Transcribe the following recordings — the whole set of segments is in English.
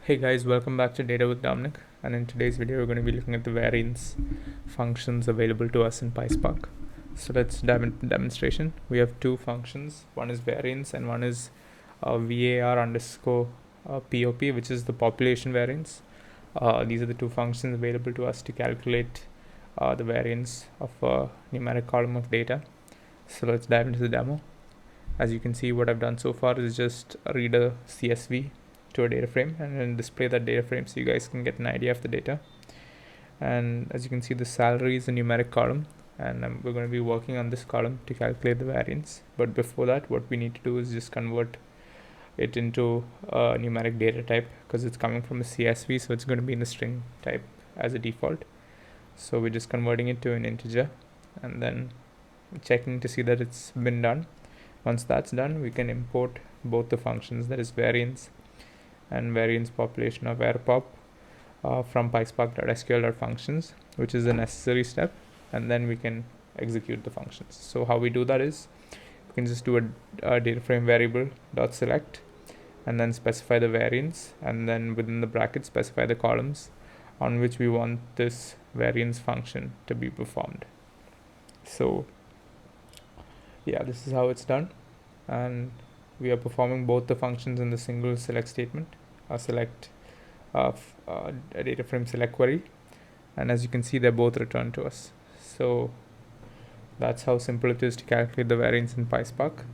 Hey guys, welcome back to Data with Dominic, and in today's video we're going to be looking at the variance functions available to us in PySpark. So let's dive into the demonstration. We have two functions, one is variance and one is var underscore pop, which is the population variance. These are the two functions available to us to calculate the variance of a numeric column of data. So let's dive into the demo. As you can see, what I've done so far is just read a CSV to a data frame and then display that data frame so you guys can get an idea of the data. And as you can see, the salary is a numeric column, and we're going to be working on this column to calculate the variance. But before that, what we need to do is just convert it into a numeric data type, because it's coming from a CSV, so it's going to be in the string type as a default. So we're just converting it to an integer and then checking to see that it's been done. Once that's done, we can import both the functions, that is variance and variance population of varpop from PySpark.sql.functions, which is a necessary step, and then we can execute the functions. So how we do that is we can just do a data frame variable .select and then specify the variance, and then within the bracket specify the columns on which we want this variance function to be performed. So yeah, this is how it's done, and we are performing both the functions in the single select statement, select a data frame select query, and as you can see, they're both returned to us. So that's how simple it is to calculate the variance in PySpark.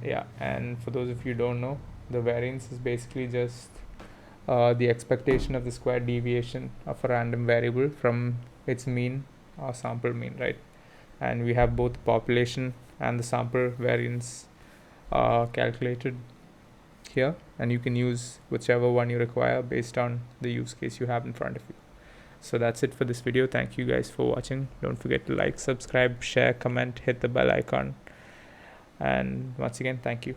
Yeah, and for those of you who don't know, the variance is basically just the expectation of the squared deviation of a random variable from its mean or sample mean, right? And we have both the population and the sample variance calculated here, and you can use whichever one you require based on the use case you have in front of you. So that's it for this video. Thank you guys for watching. Don't forget to like, subscribe, share, comment, hit the bell icon, and once again, thank you.